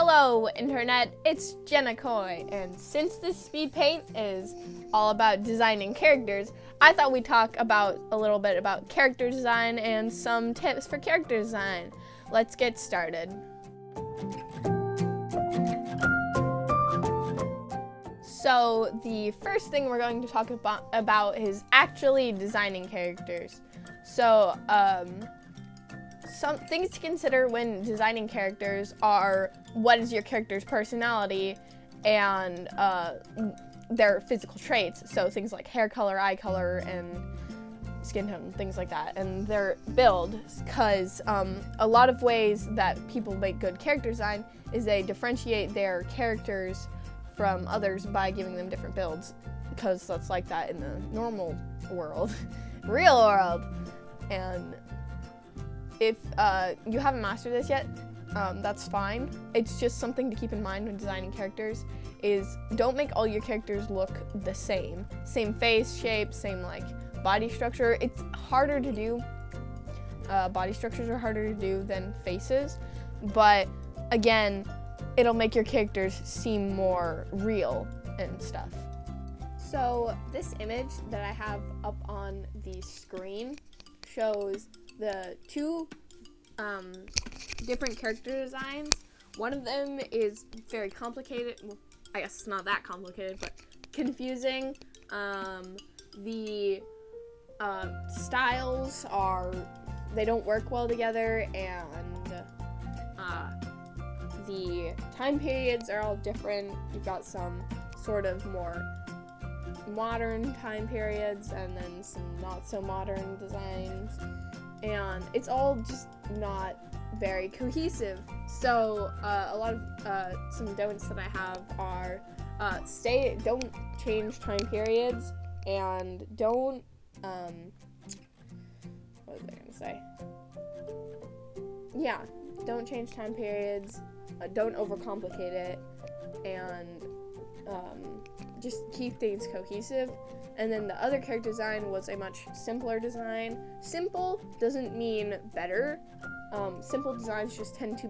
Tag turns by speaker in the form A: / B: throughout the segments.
A: Hello, Internet, it's Jenna Coy, and since this speed paint is all about designing characters, I thought we'd talk a little bit about character design and some tips for character design. Let's get started. So the first thing we're going to talk about is actually designing characters. So some things to consider when designing characters are what is your character's personality and their physical traits. So things like hair color, eye color, and skin tone, things like that, and their build, because a lot of ways that people make good character design is they differentiate their characters from others by giving them different builds, because that's like that in the normal world, real world. And if you haven't mastered this yet, that's fine. It's just something to keep in mind when designing characters is don't make all your characters look the same. Same face shape, same body structure. It's harder to do. Body structures are harder to do than faces, but again, it'll make your characters seem more real and stuff. So this image that I have up on the screen shows the two different character designs. One of them is very complicated. Well, I guess it's not that complicated, but confusing. The styles they don't work well together, and the time periods are all different. You've got some sort of more modern time periods and then some not so modern designs, and it's all just not very cohesive. So a lot of some don'ts that I have are don't change time periods, and don't what was I gonna say? Yeah, don't change time periods, don't overcomplicate it, and just keep things cohesive. And then the other character design was a much simpler design. Simple doesn't mean better. Simple designs just tend to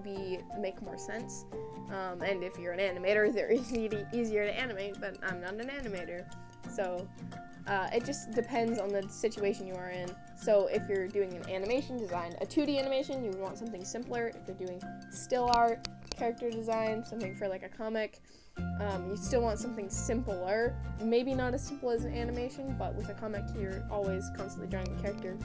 A: make more sense. And if you're an animator, they're easier to animate, but I'm not an animator. So it just depends on the situation you are in. So if you're doing an animation design, a 2D animation, you would want something simpler. If you're doing still art, character design, something for a comic, you still want something simpler. Maybe not as simple as an animation, but with a comic, you're always constantly drawing a character.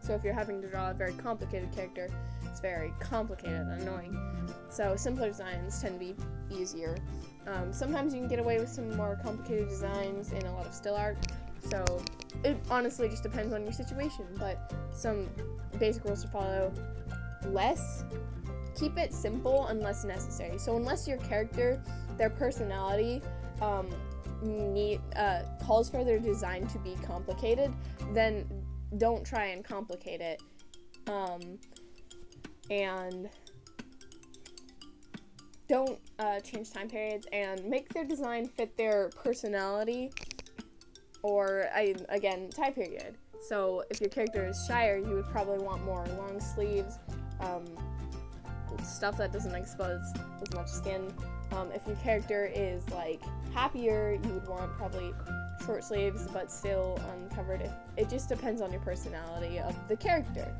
A: So if you're having to draw a very complicated character, it's very complicated and annoying. So simpler designs tend to be easier. Sometimes you can get away with some more complicated designs in a lot of still art. So it honestly just depends on your situation, but some basic rules to follow: keep it simple unless necessary. So unless your character, their personality calls for their design to be complicated, then don't try and complicate it. And don't change time periods, and make their design fit their personality, or again, time period. So if your character is shyer, you would probably want more long sleeves, stuff that doesn't expose as much skin. If your character is happier, you would want probably short sleeves but still uncovered. It just depends on your personality of the character.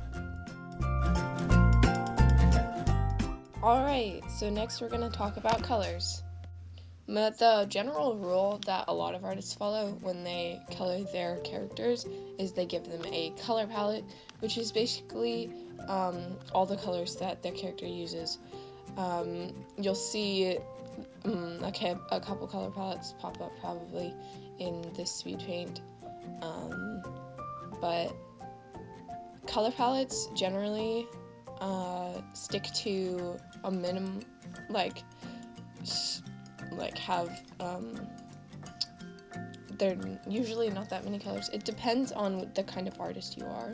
B: Alright, so next we're going to talk about colors. But the general rule that a lot of artists follow when they color their characters is they give them a color palette, which is basically all the colors that their character uses. You'll see a couple color palettes pop up probably in this speed paint, but color palettes generally stick to a minimum, have they're usually not that many colors. It depends on the kind of artist you are,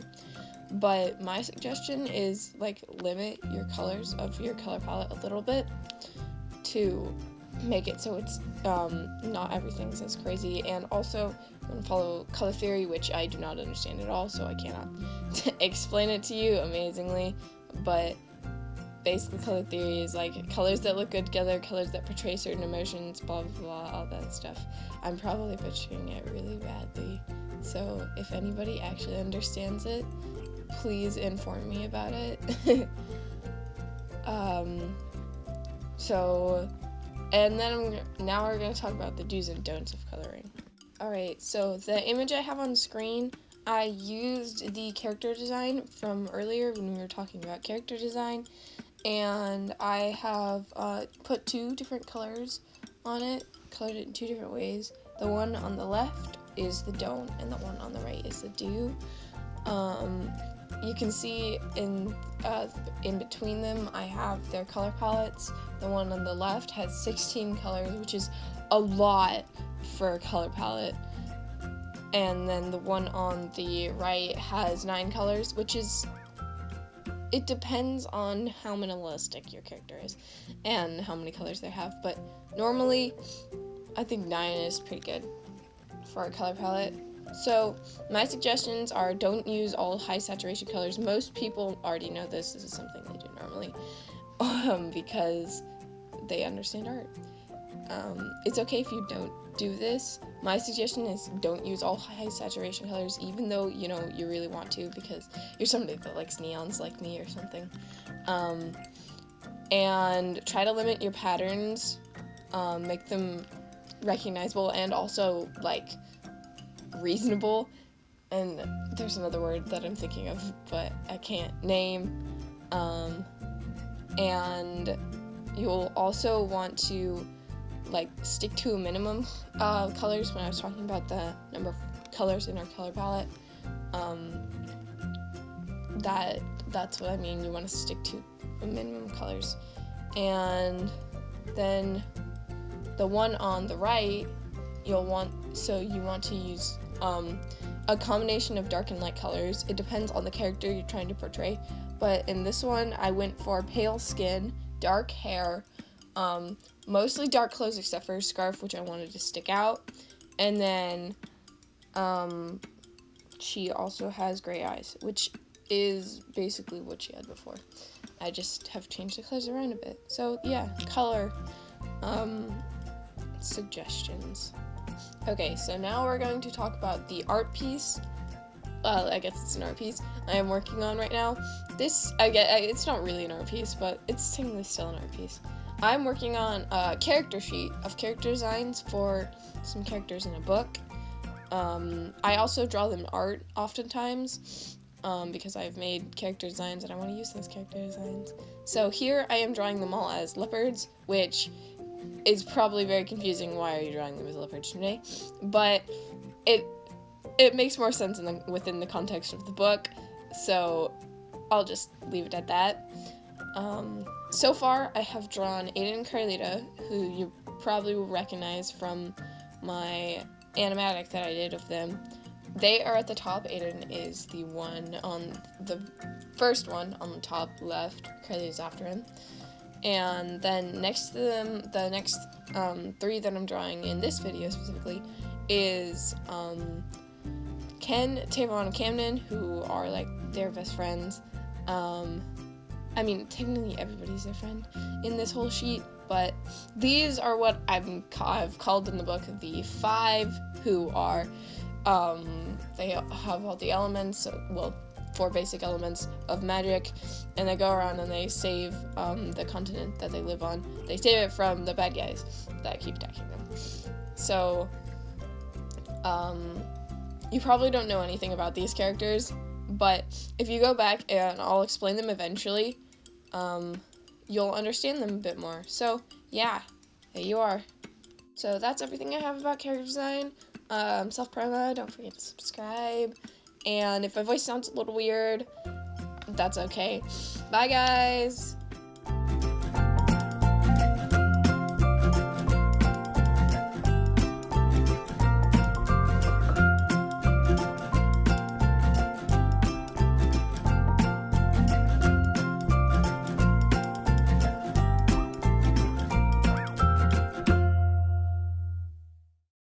B: but my suggestion is limit your colors of your color palette a little bit to make it so it's not everything's as crazy. And also I'm going to follow color theory, which I do not understand at all, so I cannot explain it to you amazingly, but basically color theory is like colors that look good together, colors that portray certain emotions, blah blah blah, all that stuff. I'm probably butchering it really badly, so if anybody actually understands it, please inform me about it. And then now we're going to talk about the do's and don'ts of coloring. Alright, so the image I have on screen, I used the character design from earlier when we were talking about character design, and I have put 2 different colors on it, colored it in 2 different ways. The one on the left is the don't, and the one on the right is the do. You can see in between them I have their color palettes. The one on the left has 16 colors, which is a lot for a color palette. And then the one on the right has 9 colors, which is, it depends on how minimalistic your character is and how many colors they have, but normally I think 9 is pretty good for a color palette. So my suggestions are, don't use all high saturation colors. Most people already know this is something they do normally because they understand art. It's okay if you don't do this. My suggestion is don't use all high saturation colors, even though you know you really want to because you're somebody that likes neons like me or something. And try to limit your patterns, make them recognizable and also like reasonable. And there's another word that I'm thinking of but I can't name. And you'll also want to like stick to a minimum colors. When I was talking about the number of colors in our color palette, that's what I mean. You want to stick to a minimum colors. And then the one on the right, you want to use a combination of dark and light colors. It depends on the character you're trying to portray, but in this one I went for pale skin, dark hair, mostly dark clothes except for a scarf, which I wanted to stick out, and then she also has gray eyes, which is basically what she had before. I just have changed the colors around a bit. So yeah, color suggestions. Okay, so now we're going to talk about the art piece. I guess it's an art piece I am working on right now. It's not really an art piece, but it's technically still an art piece. I'm working on a character sheet of character designs for some characters in a book. I also draw them art oftentimes because I've made character designs and I want to use those character designs. So here I am drawing them all as leopards, which is probably very confusing. Why are you drawing them as leopards today? But it makes more sense within the context of the book, so I'll just leave it at that. So far, I have drawn Aiden and Carlita, who you probably will recognize from my animatic that I did of them. They are at the top. Aiden is the one on the first one on the top left. Carlita's after him. And then next to them, the next 3 that I'm drawing in this video specifically is Ken, Tavon, and Camden, who are like their best friends. I mean, technically everybody's their friend in this whole sheet, but these are what I've called in the book the 5 who are, they have all the elements, 4 basic elements of magic, and they go around and they save the continent that they live on. They save it from the bad guys that keep attacking them. So, you probably don't know anything about these characters, but if you go back and I'll explain them eventually, you'll understand them a bit more. So, yeah, there you are. So that's everything I have about character design. Self-promo, don't forget to subscribe. And if my voice sounds a little weird, that's okay. Bye, guys!